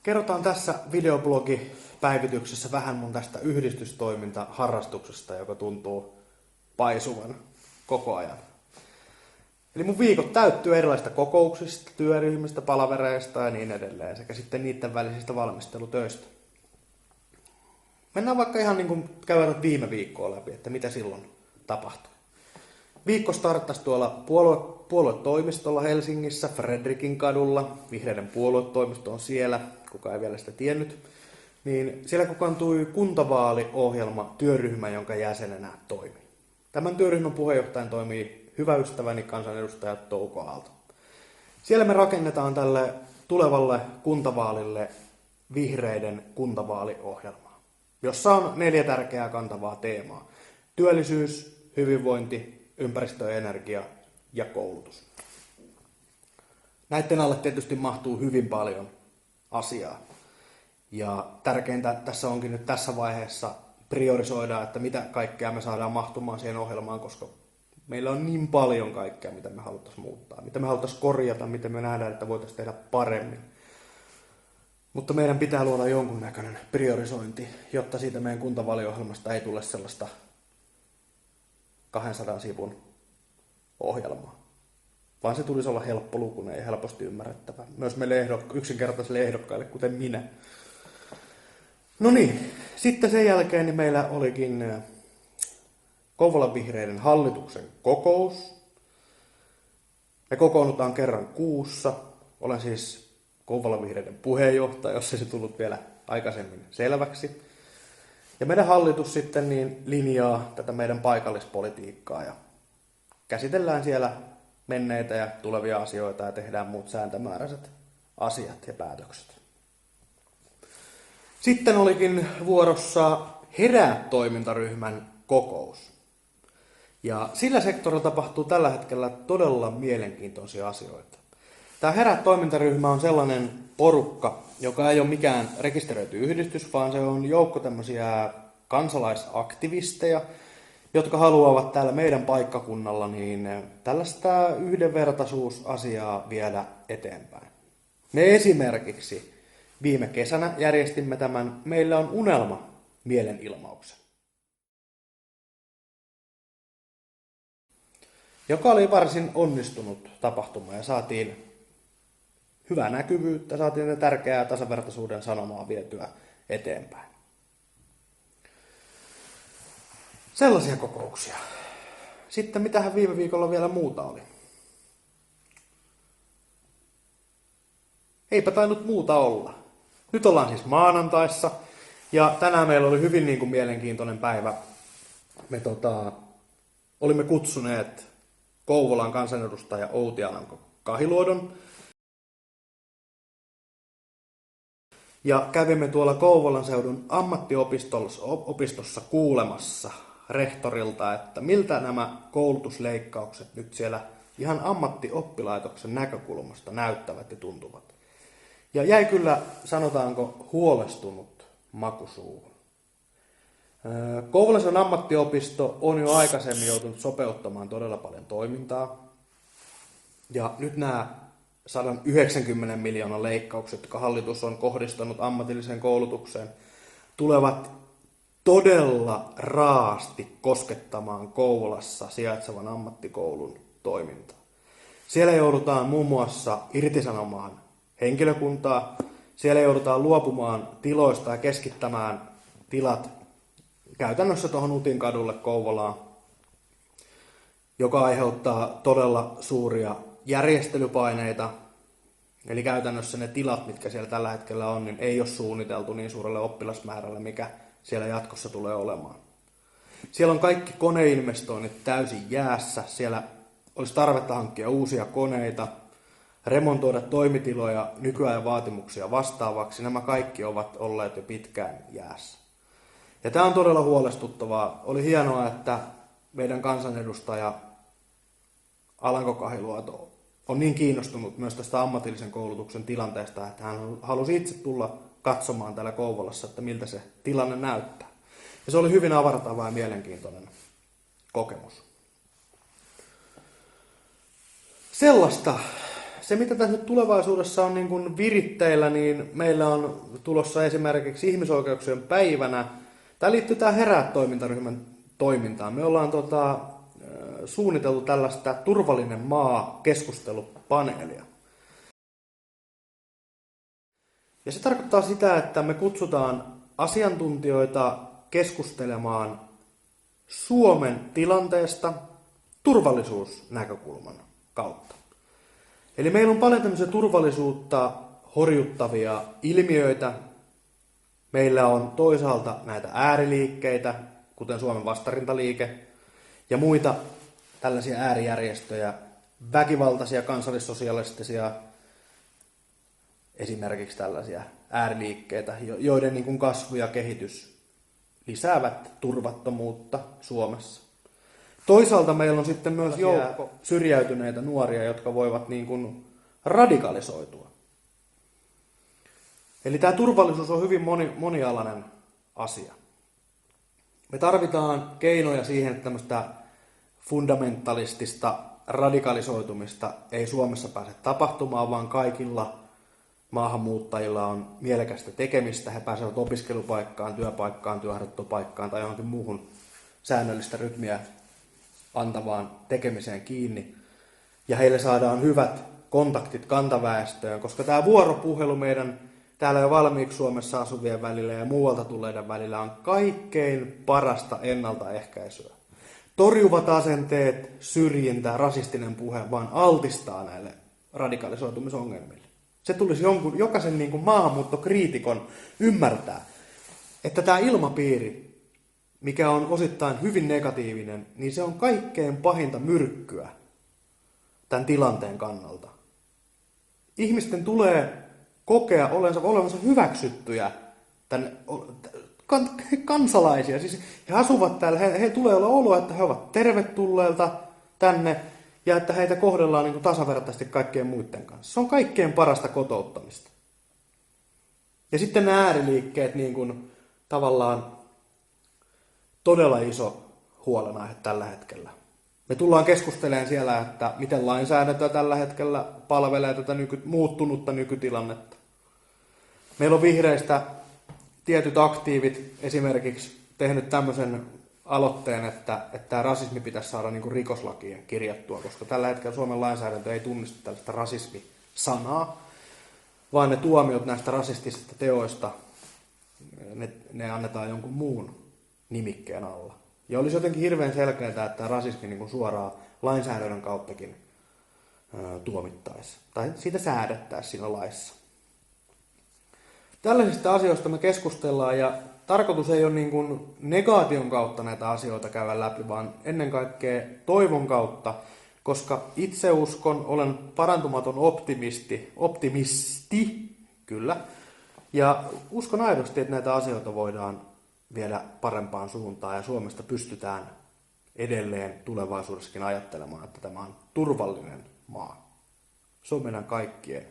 Kerrotaan tässä videoblogipäivityksessä vähän mun tästä yhdistystoimintaharrastuksesta, joka tuntuu paisuvan koko ajan. Eli mun viikot täyttyy erilaisista kokouksista, työryhmistä, palavereista ja niin edelleen, sekä sitten niiden välisistä valmistelutöistä. Mennään vaikka ihan niin kuin käydään viime viikkoa läpi, että mitä silloin tapahtui. Viikko starttasi tuolla puoluetoimistolla Helsingissä, Fredrikin kadulla. Vihreiden puoluetoimisto on siellä, kuka ei vielä sitä tiennyt. Niin siellä kokoontui kuntavaaliohjelma työryhmä, jonka jäsenenä toimii. Tämän työryhmän puheenjohtajan toimii hyvä ystäväni kansanedustaja Touko Aalto. Siellä me rakennetaan tälle tulevalle kuntavaalille vihreiden kuntavaaliohjelmaa, jossa on 4 tärkeää kantavaa teemaa. Työllisyys, hyvinvointi, ympäristö ja energia ja koulutus. Näiden alle tietysti mahtuu hyvin paljon asiaa. Ja tärkeintä tässä onkin nyt tässä vaiheessa priorisoida, että mitä kaikkea me saadaan mahtumaan siihen ohjelmaan, koska meillä on niin paljon kaikkea, mitä me haluttaisiin muuttaa, mitä me haluttaisiin korjata, mitä me nähdään, että voitaisiin tehdä paremmin. Mutta meidän pitää luoda jonkunnäköinen priorisointi, jotta siitä meidän kuntavaaliohjelmasta ei tule sellaista 200 sivun ohjelmaa. Vaan se tulisi olla helppolukuinen ja helposti ymmärrettävä. Myös meille yksinkertaisille ehdokkaille, kuten minä. No niin, sitten sen jälkeen niin meillä olikin Kouvolan vihreiden hallituksen kokous. Me kokoonnutaan kerran kuussa. Olen siis Kouvolan vihreiden puheenjohtaja, jos ei se tullut vielä aikaisemmin selväksi. Ja meidän hallitus sitten niin linjaa tätä meidän paikallispolitiikkaa ja käsitellään siellä menneitä ja tulevia asioita ja tehdään muut sääntömääräiset asiat ja päätökset. Sitten olikin vuorossa Herää-toimintaryhmän kokous. Ja sillä sektorilla tapahtuu tällä hetkellä todella mielenkiintoisia asioita. Tämä Herää-toimintaryhmä on sellainen porukka, joka ei ole mikään rekisteröity yhdistys, vaan se on joukko tämmöisiä kansalaisaktivisteja, jotka haluavat täällä meidän paikkakunnalla niin tällaista yhdenvertaisuusasiaa viedä eteenpäin. Me esimerkiksi viime kesänä järjestimme tämän Meillä on unelma mielenilmauksen, joka oli varsin onnistunut tapahtuma ja saatiin hyvää näkyvyyttä, saatiin tärkeää tasavertaisuuden sanomaa vietyä eteenpäin. Sellaisia kokouksia. Sitten mitähän viime viikolla vielä muuta oli? Eipä tainnut muuta olla. Nyt ollaan siis maanantaissa ja tänään meillä oli hyvin mielenkiintoinen päivä. Me olimme kutsuneet Kouvolan kansanedustaja Outi Alanko-Kahiluodon. Ja kävimme tuolla Kouvolan seudun ammattiopistossa kuulemassa rehtorilta, että miltä nämä koulutusleikkaukset nyt siellä ihan ammattioppilaitoksen näkökulmasta näyttävät ja tuntuvat. Ja jäi kyllä, sanotaanko, huolestunut maku suuhun. Kouvolan seudun ammattiopisto on jo aikaisemmin joutunut sopeuttamaan todella paljon toimintaa. Ja nyt nämä 190 miljoonan leikkaukset, jotka hallitus on kohdistanut ammatilliseen koulutukseen, tulevat todella raasti koskettamaan Kouvolassa sijaitsevan ammattikoulun toimintaa. Siellä joudutaan muun muassa irtisanomaan henkilökuntaa, siellä joudutaan luopumaan tiloista ja keskittämään tilat käytännössä tuohon Utinkadulle Kouvolaan, joka aiheuttaa todella suuria järjestelypaineita. Eli käytännössä ne tilat, mitkä siellä tällä hetkellä on, niin ei ole suunniteltu niin suurelle oppilasmäärälle, mikä siellä jatkossa tulee olemaan. Siellä on kaikki koneinvestoinnit täysin jäässä. Siellä olisi tarvetta hankkia uusia koneita, remontoida toimitiloja nykyajan vaatimuksia vastaavaksi. Nämä kaikki ovat olleet jo pitkään jäässä. Ja tämä on todella huolestuttavaa. Oli hienoa, että meidän kansanedustaja Alanko-Kahiluoto on niin kiinnostunut myös tästä ammatillisen koulutuksen tilanteesta, että hän halusi itse tulla katsomaan täällä Kouvolassa, että miltä se tilanne näyttää. Ja se oli hyvin avartava ja mielenkiintoinen kokemus. se, mitä tässä nyt tulevaisuudessa on niin kuin viritteillä, niin meillä on tulossa esimerkiksi ihmisoikeuksien päivänä. Tämä liittyy tähän Herää-toimintaryhmän toimintaan. Me ollaan suunniteltu tällaista Turvallinen maa-keskustelupaneelia. Ja se tarkoittaa sitä, että me kutsutaan asiantuntijoita keskustelemaan Suomen tilanteesta turvallisuusnäkökulman kautta. Eli meillä on paljon tämmöisiä turvallisuutta horjuttavia ilmiöitä. Meillä on toisaalta näitä ääriliikkeitä, kuten Suomen vastarintaliike, ja muita tällaisia äärijärjestöjä, väkivaltaisia kansallissosialistisia, esimerkiksi tällaisia ääriliikkeitä, joiden niin kuin kasvu ja kehitys lisäävät turvattomuutta Suomessa. Toisaalta meillä on sitten myös joukko syrjäytyneitä nuoria, jotka voivat niin kuin radikalisoitua. Eli tämä turvallisuus on hyvin monialainen asia. Me tarvitaan keinoja siihen, että tämmöistä fundamentalistista radikalisoitumista ei Suomessa pääse tapahtumaan, vaan kaikilla maahanmuuttajilla on mielekästä tekemistä. He pääsevät opiskelupaikkaan, työpaikkaan, työharjoittelupaikkaan tai johonkin muuhun säännöllistä rytmiä antavaan tekemiseen kiinni. Ja heille saadaan hyvät kontaktit kantaväestöön, koska tämä vuoropuhelu meidän täällä jo valmiiksi Suomessa asuvien välillä ja muualta tulleiden välillä on kaikkein parasta ennaltaehkäisyä. Torjuvat asenteet, syrjintä, rasistinen puhe vaan altistaa näille radikalisoitumisongelmille. Se tulisi jokaisen niin kuin maahanmuuttokriitikon ymmärtää, että tämä ilmapiiri, mikä on osittain hyvin negatiivinen, niin se on kaikkein pahinta myrkkyä tämän tilanteen kannalta. Ihmisten tulee kokea olevansa hyväksyttyjä kansalaisia. Siis he asuvat täällä, he tulee olla olo, että he ovat tervetulleelta tänne ja että heitä kohdellaan niin kuin tasavertaisesti kaikkien muiden kanssa. Se on kaikkein parasta kotouttamista. Ja sitten nämä ääriliikkeet niin kuin tavallaan todella iso huolenaihe tällä hetkellä. Me tullaan keskustelemaan siellä, että miten lainsäädäntö tällä hetkellä palvelee tätä muuttunutta nykytilannetta. Meillä on vihreistä tietyt aktiivit esimerkiksi tehnyt tämmöisen aloitteen, että tämä rasismi pitäisi saada niin kuin rikoslakiin kirjattua, koska tällä hetkellä Suomen lainsäädäntö ei tunnista tällaista rasismisanaa, vaan ne tuomiot näistä rasistisista teoista, ne annetaan jonkun muun nimikkeen alla. Ja olisi jotenkin hirveän selkeää, että tämä rasismi niin kuin suoraan lainsäädännön kauttakin tuomittaisi. Tai siitä säädettäisiin siinä laissa. Tällaisista asioista me keskustellaan ja tarkoitus ei ole niin kuin negaation kautta näitä asioita käydä läpi, vaan ennen kaikkea toivon kautta, koska itse uskon, olen parantumaton optimisti, kyllä, ja uskon aidosti, että näitä asioita voidaan viedä parempaan suuntaan ja Suomesta pystytään edelleen tulevaisuudessakin ajattelemaan, että tämä on turvallinen maa. Se on meidän kaikkien